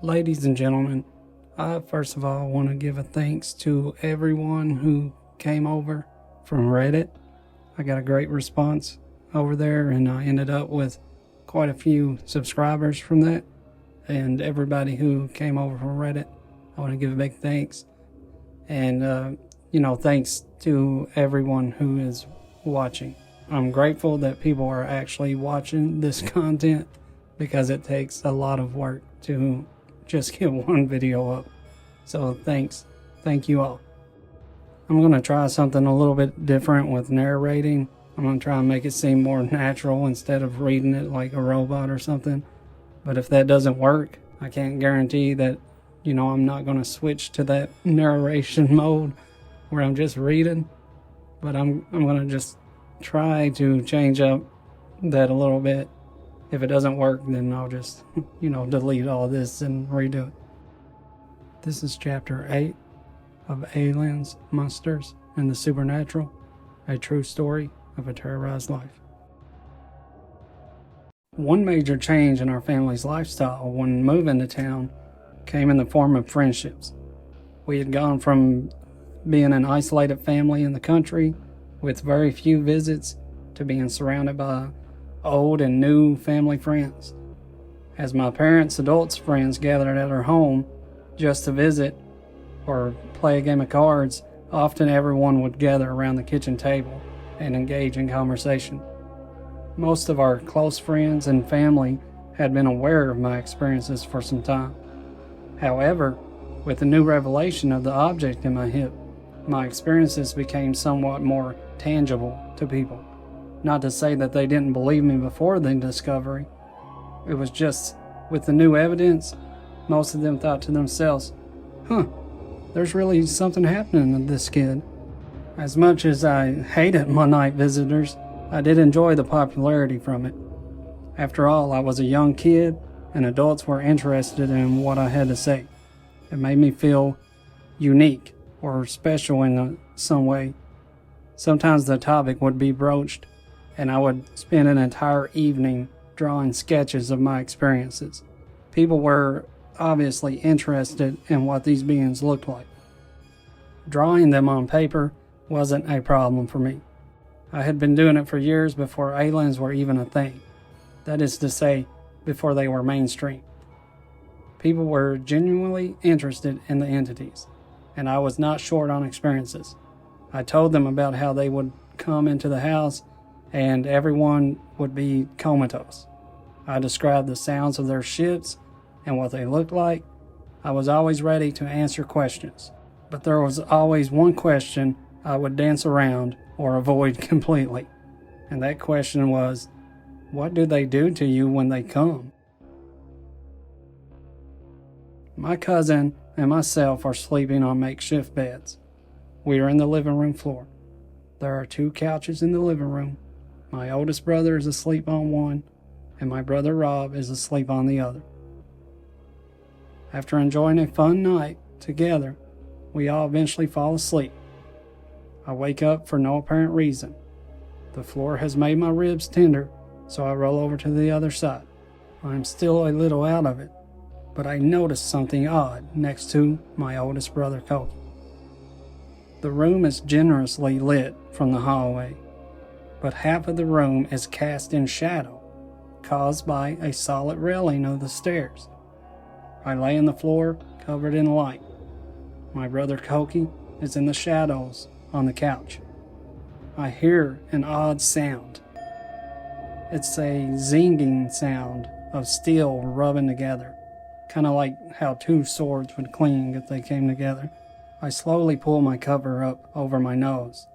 Ladies and gentlemen, I first of all want to give a thanks to everyone who came over from Reddit. I got a great response over there, and I ended up with quite a few subscribers from that. And everybody who came over from Reddit, I want to give a big thanks. And, thanks to everyone who is watching. I'm grateful that people are actually watching this content because it takes a lot of work to just get one video up. So thanks. Thank you all. I'm going to try something a little bit different with narrating. I'm going to try and make it seem more natural instead of reading it like a robot or something. But if that doesn't work, I can't guarantee that, I'm not going to switch to that narration mode where I'm just reading. But I'm going to just try to change up that a little bit. If it doesn't work, then I'll just, delete all this and redo it. This is chapter 8 of Aliens, Monsters, and the Supernatural, a true story of a terrorized life. One major change in our family's lifestyle when moving to town came in the form of friendships. We had gone from being an isolated family in the country with very few visits to being surrounded by old and new family friends. As my parents' adults friends gathered at our home just to visit or play a game of cards, often everyone would gather around the kitchen table and engage in conversation. Most of our close friends and family had been aware of my experiences for some time. However, with the new revelation of the object in my hip, my experiences became somewhat more tangible to people. Not to say that they didn't believe me before the discovery. It was just, with the new evidence, most of them thought to themselves, there's really something happening to this kid. As much as I hated my night visitors, I did enjoy the popularity from it. After all, I was a young kid, and adults were interested in what I had to say. It made me feel unique or special in some way. Sometimes the topic would be broached, and I would spend an entire evening drawing sketches of my experiences. People were obviously interested in what these beings looked like. Drawing them on paper wasn't a problem for me. I had been doing it for years before aliens were even a thing. That is to say, before they were mainstream. People were genuinely interested in the entities, and I was not short on experiences. I told them about how they would come into the house and everyone would be comatose. I described the sounds of their shits and what they looked like. I was always ready to answer questions, but there was always one question I would dance around or avoid completely. And that question was, what do they do to you when they come? My cousin and myself are sleeping on makeshift beds. We are in the living room floor. There are 2 couches in the living room. My oldest brother is asleep on one, and my brother Rob is asleep on the other. After enjoying a fun night together, we all eventually fall asleep. I wake up for no apparent reason. The floor has made my ribs tender, so I roll over to the other side. I am still a little out of it, but I notice something odd next to my oldest brother Koki. The room is generously lit from the hallway, but half of the room is cast in shadow, caused by a solid railing of the stairs. I lay on the floor, covered in light. My brother Koki is in the shadows on the couch. I hear an odd sound. It's a zinging sound of steel rubbing together, kind of like how 2 swords would cling if they came together. I slowly pull my cover up over my nose.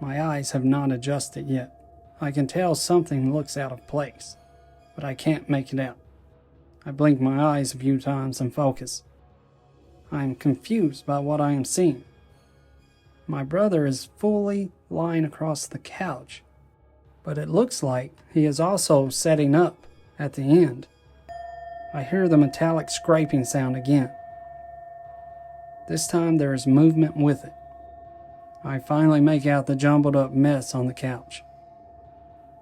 My eyes have not adjusted yet. I can tell something looks out of place, but I can't make it out. I blink my eyes a few times and focus. I am confused by what I am seeing. My brother is fully lying across the couch, but it looks like he is also setting up at the end. I hear the metallic scraping sound again. This time there is movement with it. I finally make out the jumbled up mess on the couch.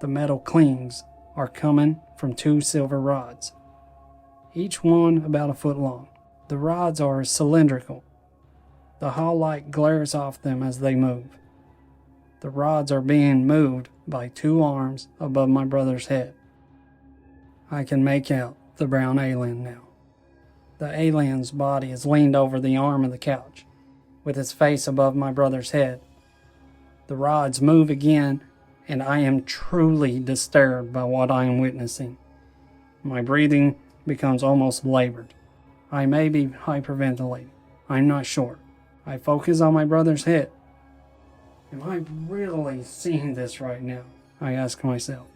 The metal clings are coming from 2 silver rods. each one about a foot long. The rods are cylindrical. The hall light glares off them as they move. The rods are being moved by 2 arms above my brother's head. I can make out the brown alien now. The alien's body is leaned over the arm of the couch, with its face above my brother's head. The rods move again, and I am truly disturbed by what I am witnessing. My breathing becomes almost labored. I may be hyperventilating. I'm not sure. I focus on my brother's head. Am I really seeing this right now? I ask myself.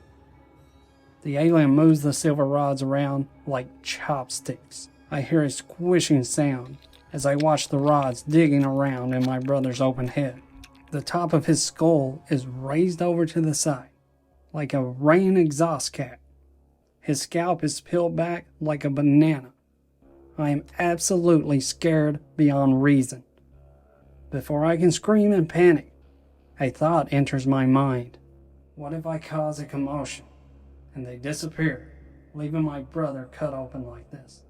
The alien moves the silver rods around like chopsticks. I hear a squishing sound as I watch the rods digging around in my brother's open head. The top of his skull is raised over to the side, like a rain exhaust cap. His scalp is peeled back like a banana. I am absolutely scared beyond reason. Before I can scream in panic, a thought enters my mind. What if I cause a commotion and they disappear, leaving my brother cut open like this?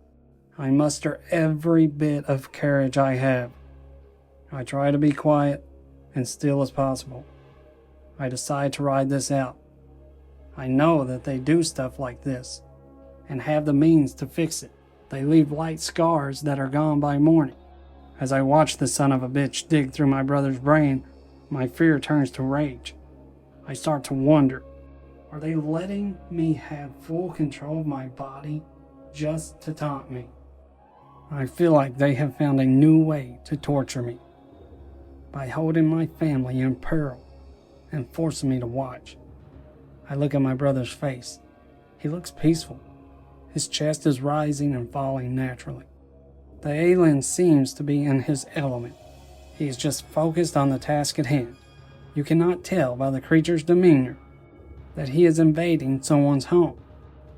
I muster every bit of courage I have. I try to be quiet and still as possible. I decide to ride this out. I know that they do stuff like this and have the means to fix it. They leave light scars that are gone by morning. As I watch the son of a bitch dig through my brother's brain, my fear turns to rage. I start to wonder, are they letting me have full control of my body just to taunt me? I feel like they have found a new way to torture me by holding my family in peril and forcing me to watch. I look at my brother's face. He looks peaceful. His chest is rising and falling naturally. The alien seems to be in his element. He is just focused on the task at hand. You cannot tell by the creature's demeanor that he is invading someone's home.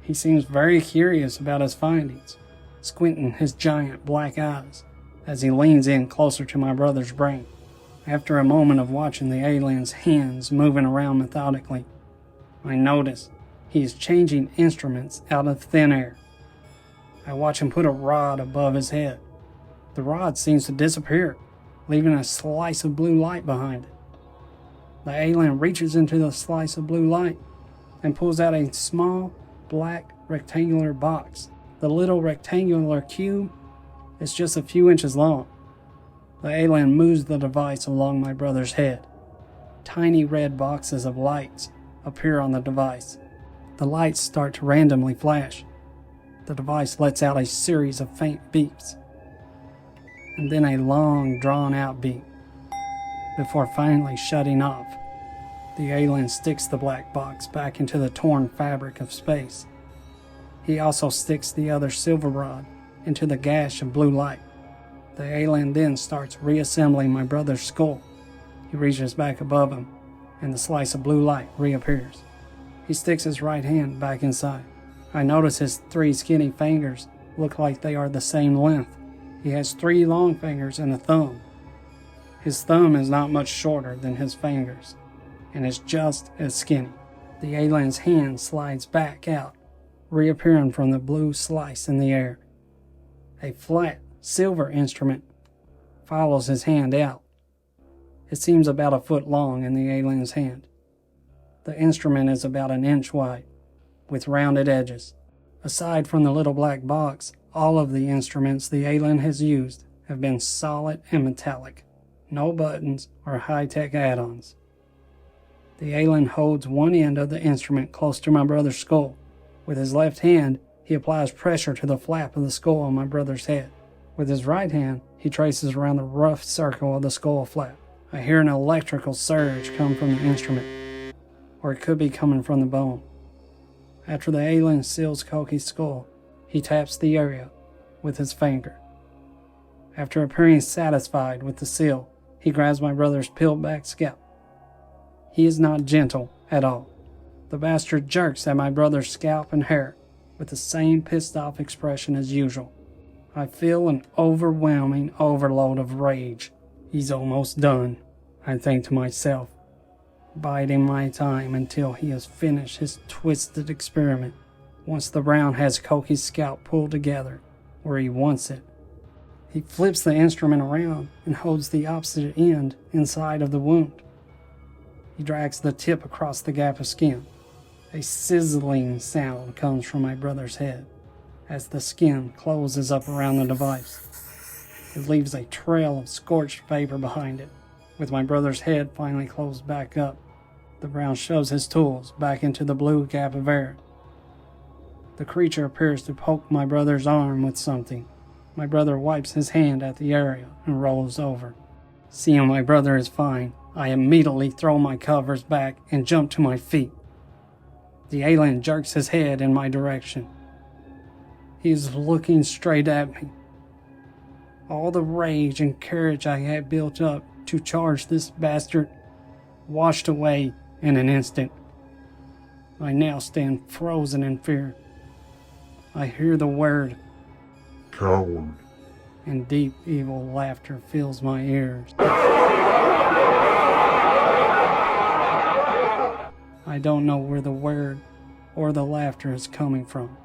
He seems very curious about his findings, squinting his giant black eyes as he leans in closer to my brother's brain. After a moment of watching the alien's hands moving around methodically, I notice he is changing instruments out of thin air. I watch him put a rod above his head. The rod seems to disappear, leaving a slice of blue light behind it. The alien reaches into the slice of blue light and pulls out a small, black, rectangular box. The little rectangular cube is just a few inches long. The alien moves the device along my brother's head. Tiny red boxes of lights appear on the device. The lights start to randomly flash. The device lets out a series of faint beeps, and then a long, drawn-out beep, before finally shutting off. The alien sticks the black box back into the torn fabric of space. He also sticks the other silver rod into the gash of blue light. The alien then starts reassembling my brother's skull. He reaches back above him, and the slice of blue light reappears. He sticks his right hand back inside. I notice his 3 skinny fingers look like they are the same length. He has 3 long fingers and a thumb. His thumb is not much shorter than his fingers, and is just as skinny. The alien's hand slides back out, reappearing from the blue slice in the air. A flat, silver instrument follows his hand out. It seems about a foot long in the alien's hand. The instrument is about an inch wide, with rounded edges. Aside from the little black box, all of the instruments the alien has used have been solid and metallic. No buttons or high-tech add-ons. The alien holds one end of the instrument close to my brother's skull. With his left hand, he applies pressure to the flap of the skull on my brother's head. With his right hand, he traces around the rough circle of the skull flap. I hear an electrical surge come from the instrument, or it could be coming from the bone. After the alien seals Koki's skull, he taps the area with his finger. After appearing satisfied with the seal, he grabs my brother's peeled back scalp. He is not gentle at all. The bastard jerks at my brother's scalp and hair with the same pissed off expression as usual. I feel an overwhelming overload of rage. He's almost done, I think to myself, biding my time until he has finished his twisted experiment. Once the Brown has Koki's scalp pulled together where he wants it, he flips the instrument around and holds the opposite end inside of the wound. He drags the tip across the gap of skin. A sizzling sound comes from my brother's head as the skin closes up around the device. It leaves a trail of scorched paper behind it. With my brother's head finally closed back up, the Brown shoves his tools back into the blue gap of air. The creature appears to poke my brother's arm with something. My brother wipes his hand at the area and rolls over. Seeing my brother is fine, I immediately throw my covers back and jump to my feet. The alien jerks his head in my direction. He is looking straight at me. All the rage and courage I had built up to charge this bastard washed away in an instant. I now stand frozen in fear. I hear the word coward, and deep evil laughter fills my ears. I don't know where the word or the laughter is coming from.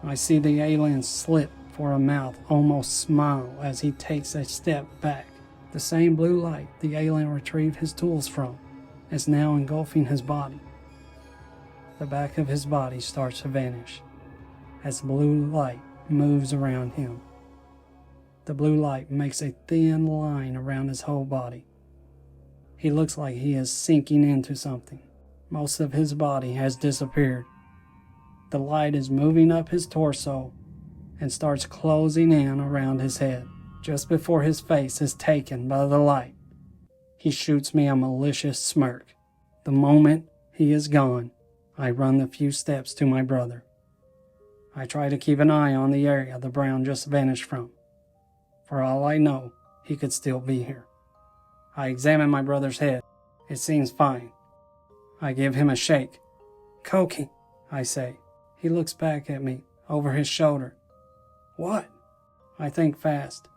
I see the alien slip for a mouth, almost smile as he takes a step back. The same blue light the alien retrieved his tools from is now engulfing his body. The back of his body starts to vanish as blue light moves around him. The blue light makes a thin line around his whole body. He looks like he is sinking into something. Most of his body has disappeared. The light is moving up his torso and starts closing in around his head. Just before his face is taken by the light, he shoots me a malicious smirk. The moment he is gone, I run the few steps to my brother. I try to keep an eye on the area the Brown just vanished from. For all I know, he could still be here. I examine my brother's head. It seems fine. I give him a shake. "Koki," I say. He looks back at me over his shoulder. "What?" I think fast.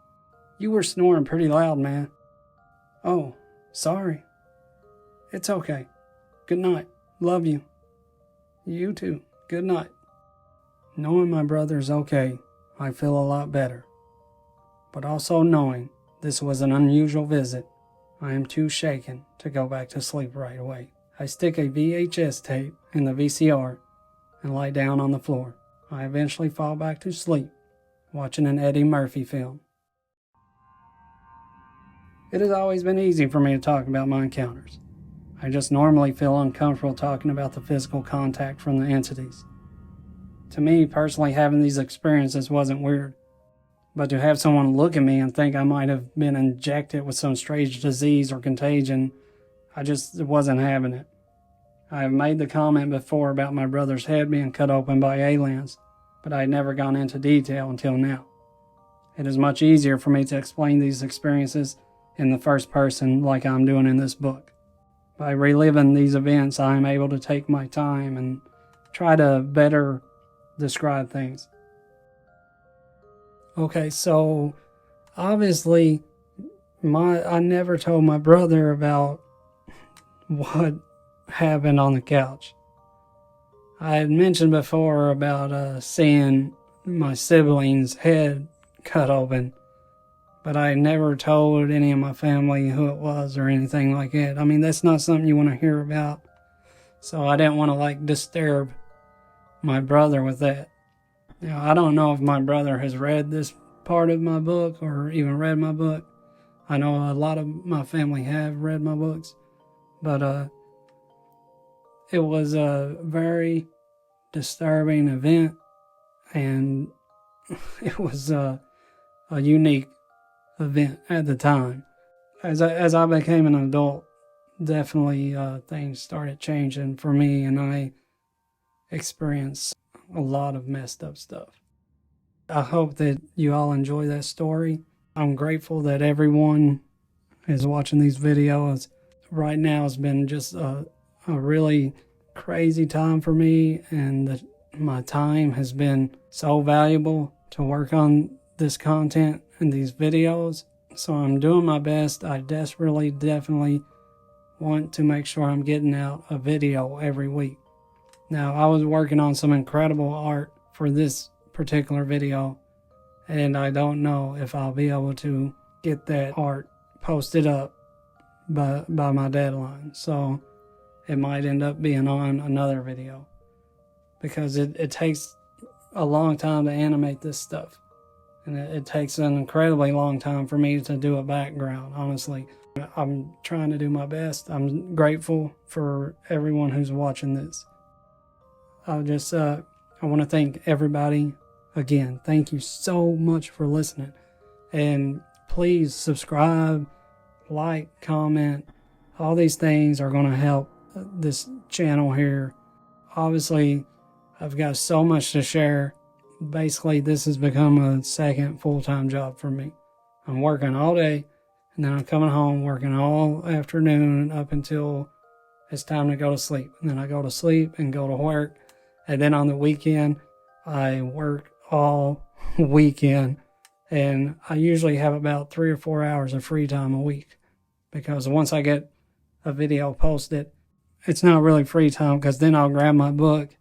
"You were snoring pretty loud, man." "Oh, sorry." "It's okay. Good night. Love you." "You too. Good night." Knowing my brother's okay, I feel a lot better. But also knowing this was an unusual visit, I am too shaken to go back to sleep right away. I stick a VHS tape in the VCR and lie down on the floor. I eventually fall back to sleep, watching an Eddie Murphy film. It has always been easy for me to talk about my encounters. I just normally feel uncomfortable talking about the physical contact from the entities. To me, personally, having these experiences wasn't weird. But to have someone look at me and think I might have been injected with some strange disease or contagion, I just wasn't having it. I have made the comment before about my brother's head being cut open by aliens, but I had never gone into detail until now. It is much easier for me to explain these experiences in the first person like I'm doing in this book. By reliving these events, I am able to take my time and try to better describe things. Okay, so obviously I never told my brother about what happened on the couch. I had mentioned before about seeing my siblings' head cut open, but I never told any of my family who it was or anything like that. I mean, that's not something you want to hear about, so I didn't want to disturb my brother with that. Now, I don't know if my brother has read this part of my book or even read my book. I know a lot of my family have read my books, but it was a very disturbing event, and it was a unique event at the time. As I became an adult, definitely things started changing for me, and I experienced a lot of messed up stuff. I hope that you all enjoy that story. I'm grateful that everyone is watching these videos. Right now has been just a really crazy time for me, and my time has been so valuable to work on this content and these videos. So I'm doing my best. I definitely want to make sure I'm getting out a video every week. Now, I was working on some incredible art for this particular video, and I don't know if I'll be able to get that art posted up by my deadline. So it might end up being on another video, because it takes a long time to animate this stuff. And it takes an incredibly long time for me to do a background, honestly. I'm trying to do my best. I'm grateful for everyone who's watching this. I want to thank everybody again. Thank you so much for listening. And please subscribe, like, comment. All these things are going to help this channel here. Obviously, I've got so much to share. Basically, this has become a second full-time job for me. I'm working all day, and then I'm coming home, working all afternoon up until it's time to go to sleep. And then I go to sleep and go to work. And then on the weekend, I work all weekend. And I usually have about 3 or 4 hours of free time a week. Because once I get a video posted, it's not really free time, because then I'll grab my book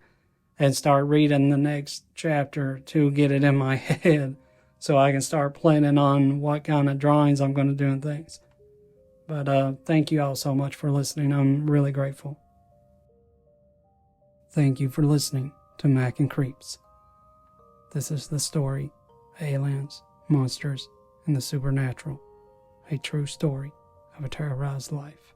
and start reading the next chapter to get it in my head, so I can start planning on what kind of drawings I'm going to do and things. But thank you all so much for listening. I'm really grateful. Thank you for listening to MacNcreeps. This is the story, Aliens, Monsters, and the Supernatural, a true story of a terrorized life.